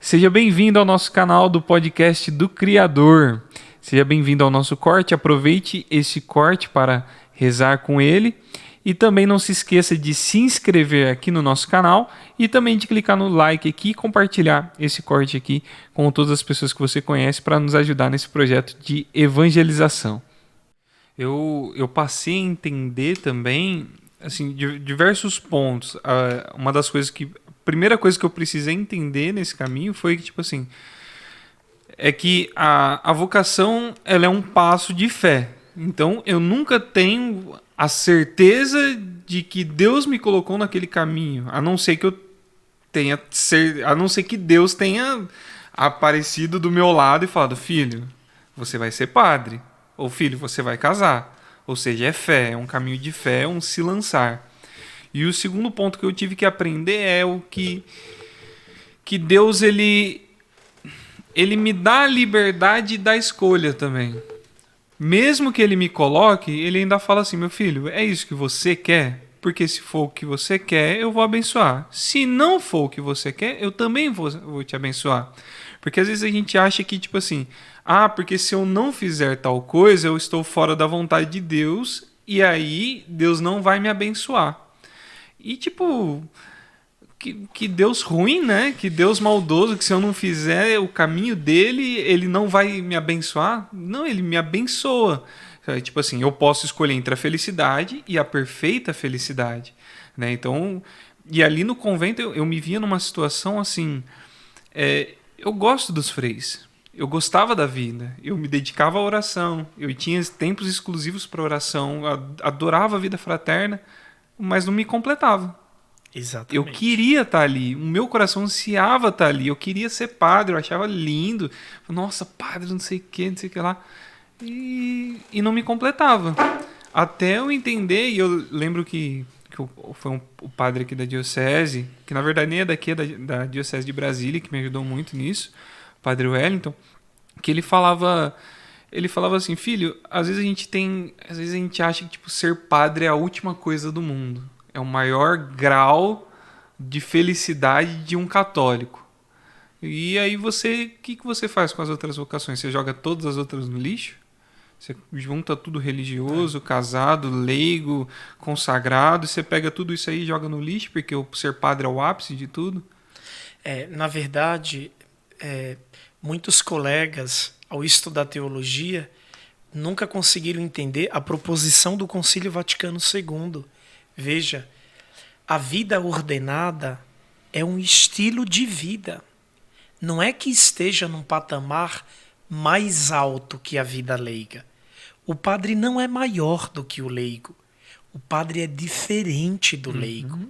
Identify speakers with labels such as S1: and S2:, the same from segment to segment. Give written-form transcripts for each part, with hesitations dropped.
S1: Seja bem-vindo ao nosso canal do podcast do Criador. Seja bem-vindo ao nosso corte. Aproveite esse corte para rezar com ele. E também não se esqueça de se inscrever aqui no nosso canal e também de clicar no like aqui e compartilhar esse corte aqui com todas as pessoas que você conhece para nos ajudar nesse projeto de evangelização. Eu passei a entender também assim, diversos pontos. Uma das coisas que... A primeira coisa que eu precisei entender nesse caminho foi que, tipo assim, é que a vocação ela é um passo de fé. Então, eu nunca tenho a certeza de que Deus me colocou naquele caminho, a não ser que a não ser que Deus tenha aparecido do meu lado e falado: filho, você vai ser padre, ou filho, você vai casar. Ou seja, é fé, é um caminho de fé, é um se lançar. E o segundo ponto que eu tive que aprender é o que Deus ele me dá a liberdade da escolha também. Mesmo que ele me coloque, ele ainda fala assim: meu filho, é isso que você quer? Porque se for o que você quer, eu vou abençoar. Se não for o que você quer, eu também vou te abençoar. Porque às vezes a gente acha que, tipo assim, porque se eu não fizer tal coisa, eu estou fora da vontade de Deus e aí Deus não vai me abençoar. E tipo, que Deus ruim, né? Que Deus maldoso, que se eu não fizer o caminho dele, ele não vai me abençoar. Não, ele me abençoa. Tipo assim, eu posso escolher entre a felicidade e a perfeita felicidade, né? Então, e ali no convento eu me via numa situação assim, eu gosto dos freis. Eu gostava da vida, eu me dedicava à oração, eu tinha tempos exclusivos para oração, adorava a vida fraterna, mas não me completava.
S2: Exatamente.
S1: Eu queria estar ali, o meu coração ansiava estar ali, eu queria ser padre, eu achava lindo. Nossa, padre, não sei o que lá. E não me completava. Até eu entender, e eu lembro que foi o padre aqui da diocese, que na verdade nem é daqui, é da diocese de Brasília, que me ajudou muito nisso, o padre Wellington, que ele falava assim: filho, às vezes a gente acha que tipo, ser padre é a última coisa do mundo. É o maior grau de felicidade de um católico. E aí o que você faz com as outras vocações? Você joga todas as outras no lixo? Você junta tudo religioso, casado, leigo, consagrado, e você pega tudo isso aí e joga no lixo, porque o ser padre é o ápice de tudo?
S2: Na verdade, muitos colegas, ao estudar teologia, nunca conseguiram entender a proposição do Concílio Vaticano II. Veja, a vida ordenada é um estilo de vida. Não é que esteja num patamar mais alto que a vida leiga. O padre não é maior do que o leigo. O padre é diferente do leigo.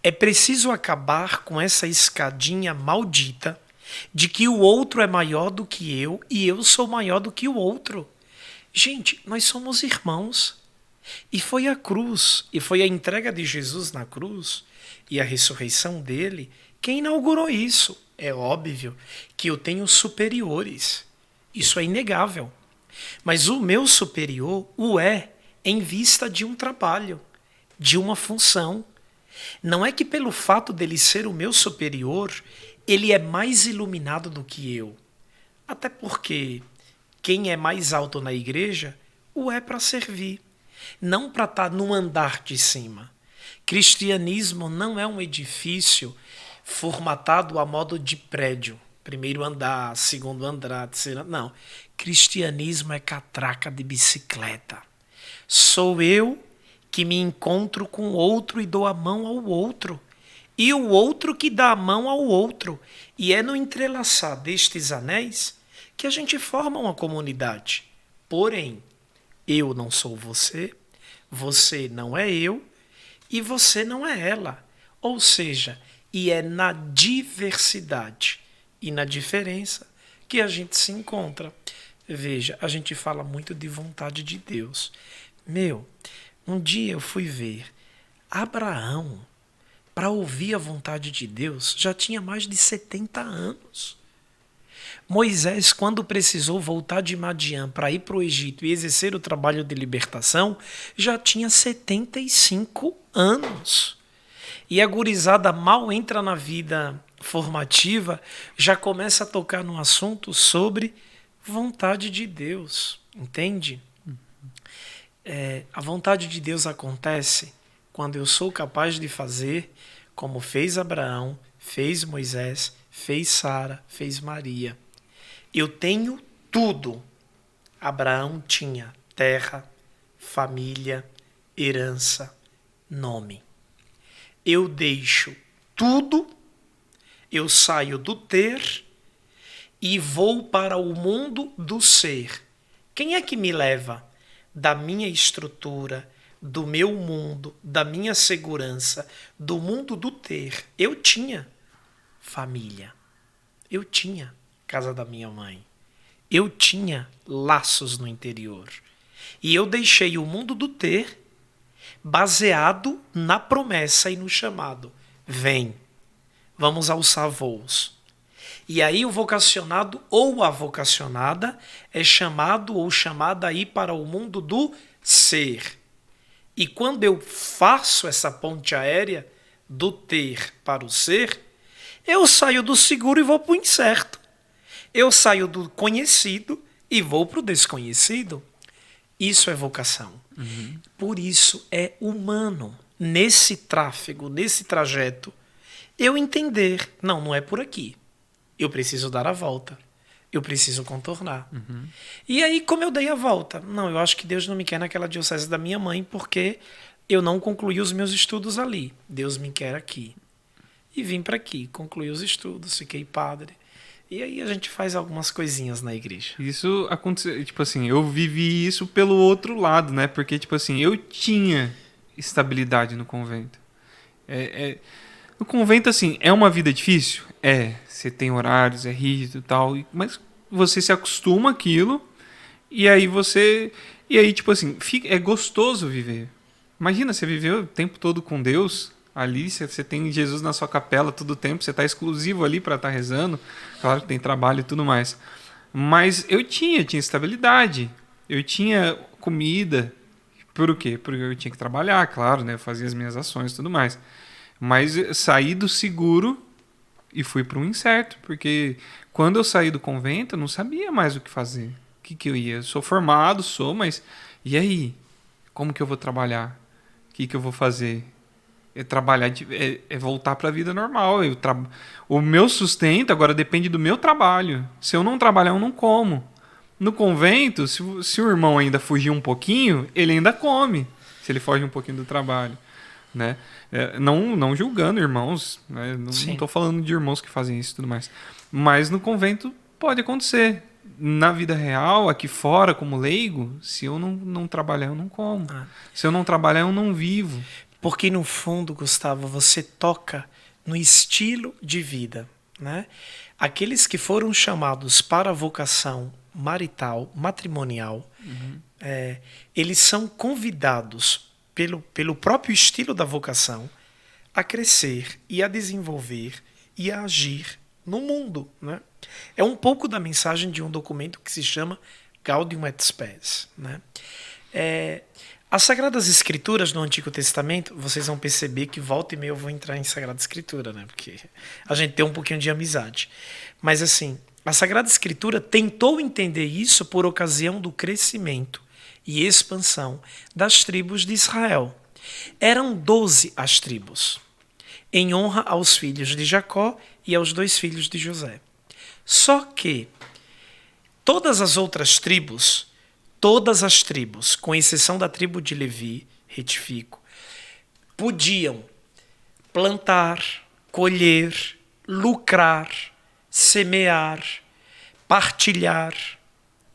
S2: É preciso acabar com essa escadinha maldita de que o outro é maior do que eu e eu sou maior do que o outro. Gente, nós somos irmãos. E foi a cruz, e foi a entrega de Jesus na cruz e a ressurreição dele quem inaugurou isso. É óbvio que eu tenho superiores. Isso é inegável. Mas o meu superior o é em vista de um trabalho, de uma função. Não é que pelo fato dele ser o meu superior, ele é mais iluminado do que eu. Até porque quem é mais alto na igreja o é para servir, não para estar no andar de cima. Cristianismo não é um edifício formatado a modo de prédio. Primeiro andar, segundo andar, terceiro andar. Não. Cristianismo é catraca de bicicleta. Sou eu que me encontro com o outro e dou a mão ao outro. E o outro que dá a mão ao outro. E é no entrelaçar destes anéis que a gente forma uma comunidade. Porém, eu não sou você, você não é eu e você não é ela. Ou seja, e é na diversidade e na diferença que a gente se encontra. Veja, a gente fala muito de vontade de Deus. Um dia eu fui ver Abraão, para ouvir a vontade de Deus, já tinha mais de 70 anos. Moisés, quando precisou voltar de Madiã para ir para o Egito e exercer o trabalho de libertação, já tinha 75 anos. E a gurizada mal entra na vida formativa já começa a tocar num assunto sobre vontade de Deus, entende? A vontade de Deus acontece quando eu sou capaz de fazer como fez Abraão, fez Moisés, fez Sara, fez Maria. Eu tenho tudo. Abraão tinha terra, família, herança, nome. Eu deixo tudo, eu saio do ter e vou para o mundo do ser. Quem é que me leva da minha estrutura, do meu mundo, da minha segurança, do mundo do ter? Eu tinha família, eu tinha casa da minha mãe, eu tinha laços no interior. E eu deixei o mundo do ter baseado na promessa e no chamado. Vem, vamos alçar voos. E aí o vocacionado ou a vocacionada é chamado ou chamada a ir para o mundo do ser. E quando eu faço essa ponte aérea do ter para o ser, eu saio do seguro e vou para o incerto. Eu saio do conhecido e vou para o desconhecido. Isso é vocação. Por isso é humano, nesse tráfego, nesse trajeto, eu entender, não é por aqui. Eu preciso dar a volta. Eu preciso contornar. E aí, como eu dei a volta? Não, eu acho que Deus não me quer naquela diocese da minha mãe porque eu não concluí os meus estudos ali. Deus me quer aqui. E vim para aqui, concluí os estudos, fiquei padre. E aí a gente faz algumas coisinhas na igreja.
S1: Isso aconteceu, tipo assim, eu vivi isso pelo outro lado, né? Porque, tipo assim, eu tinha estabilidade no convento. No convento, assim, é uma vida difícil? Você tem horários, é rígido e tal, mas você se acostuma àquilo e aí tipo assim, é gostoso viver. Imagina, você viveu o tempo todo com Deus, ali você tem Jesus na sua capela todo o tempo, você está exclusivo ali para estar rezando, claro que tem trabalho e tudo mais. Mas eu tinha estabilidade, eu tinha comida, por quê? Porque eu tinha que trabalhar, claro, né? Eu fazia as minhas ações e tudo mais. Mas saí do seguro e fui para um incerto, porque quando eu saí do convento, eu não sabia mais o que fazer. O que eu ia? Eu sou formado, mas e aí? Como que eu vou trabalhar? O que eu vou fazer? Trabalhar, voltar para a vida normal. O meu sustento agora depende do meu trabalho. Se eu não trabalhar, eu não como. No convento, se o irmão ainda fugir um pouquinho, ele ainda come, se ele foge um pouquinho do trabalho. Né? Não julgando irmãos, né? Não estou falando de irmãos que fazem isso e tudo mais, mas no convento pode acontecer. Na vida real, aqui fora, como leigo, se eu não trabalhar, eu não como. Se eu não trabalhar, eu não vivo.
S2: Porque no fundo, Gustavo, você toca no estilo de vida, né? Aqueles que foram chamados para a vocação marital, matrimonial, eles são convidados pelo próprio estilo da vocação, a crescer e a desenvolver e a agir no mundo. Né? É um pouco da mensagem de um documento que se chama Gaudium et Spes. Né? As Sagradas Escrituras no Antigo Testamento, vocês vão perceber que volta e meia eu vou entrar em Sagrada Escritura, né? Porque a gente tem um pouquinho de amizade. Mas assim, a Sagrada Escritura tentou entender isso por ocasião do crescimento e expansão das tribos de Israel. Eram 12 as tribos, em honra aos filhos de Jacó e aos 2 filhos de José. Só que todas as outras tribos, com exceção da tribo de Levi, retifico, podiam plantar, colher, lucrar, semear, partilhar,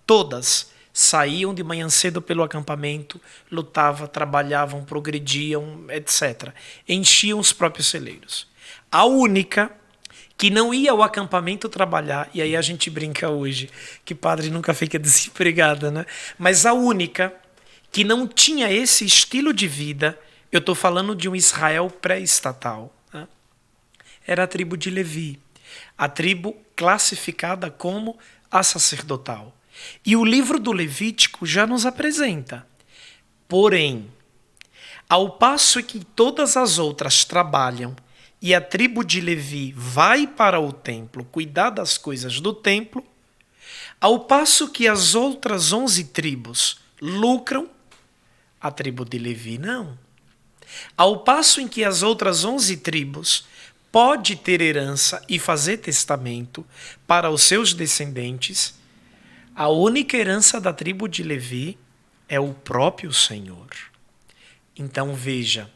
S2: todas saíam de manhã cedo pelo acampamento, lutavam, trabalhavam, progrediam, etc. Enchiam os próprios celeiros. A única que não ia ao acampamento trabalhar, e aí a gente brinca hoje que padre nunca fica desempregada, né? Mas a única que não tinha esse estilo de vida, eu estou falando de um Israel pré-estatal, né? Era a tribo de Levi, a tribo classificada como a sacerdotal. E o livro do Levítico já nos apresenta. Porém, ao passo que todas as outras trabalham e a tribo de Levi vai para o templo cuidar das coisas do templo, ao passo que as outras 11 tribos lucram, a tribo de Levi não. Ao passo em que as outras 11 tribos pode ter herança e fazer testamento para os seus descendentes, a única herança da tribo de Levi é o próprio Senhor. Então veja,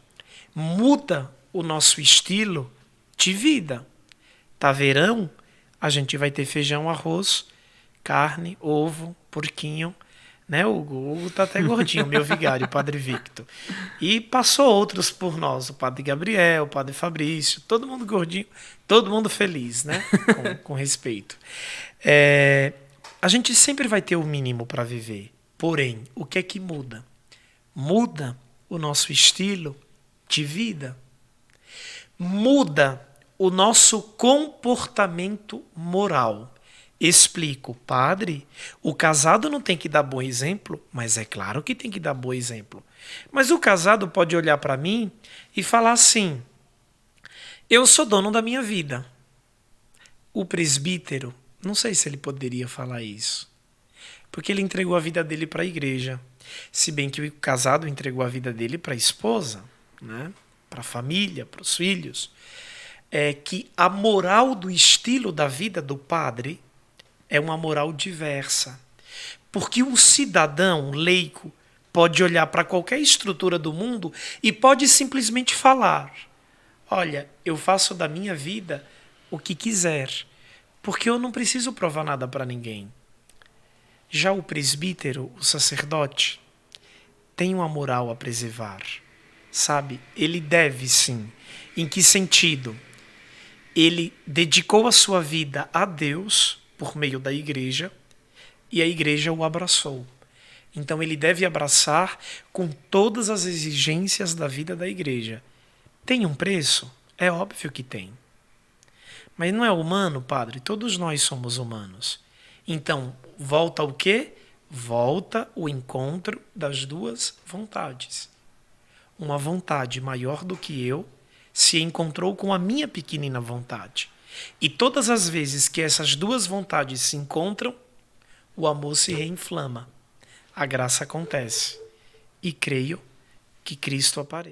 S2: muda o nosso estilo de vida. Tá verão? A gente vai ter feijão, arroz, carne, ovo, porquinho, né? O Hugo tá até gordinho, meu vigário, o Padre Victor. E passou outros por nós, o Padre Gabriel, o Padre Fabrício, todo mundo gordinho, todo mundo feliz, né? Com respeito. A gente sempre vai ter o mínimo para viver. Porém, o que é que muda? Muda o nosso estilo de vida. Muda o nosso comportamento moral. Explico, padre, o casado não tem que dar bom exemplo, mas é claro que tem que dar bom exemplo. Mas o casado pode olhar para mim e falar assim: eu sou dono da minha vida. O presbítero, não sei se ele poderia falar isso, porque ele entregou a vida dele para a igreja. Se bem que o casado entregou a vida dele para a esposa, né? Para a família, para os filhos. É que a moral do estilo da vida do padre é uma moral diversa. Porque um cidadão leigo pode olhar para qualquer estrutura do mundo e pode simplesmente falar: olha, eu faço da minha vida o que quiser, porque eu não preciso provar nada para ninguém. Já o presbítero, o sacerdote, tem uma moral a preservar. Sabe? Ele deve sim. Em que sentido? Ele dedicou a sua vida a Deus por meio da igreja e a igreja o abraçou. Então ele deve abraçar com todas as exigências da vida da igreja. Tem um preço? É óbvio que tem. Mas não é humano, padre? Todos nós somos humanos. Então, volta o quê? Volta o encontro das duas vontades. Uma vontade maior do que eu se encontrou com a minha pequenina vontade. E todas as vezes que essas duas vontades se encontram, o amor se reinflama. A graça acontece. E creio que Cristo apareça.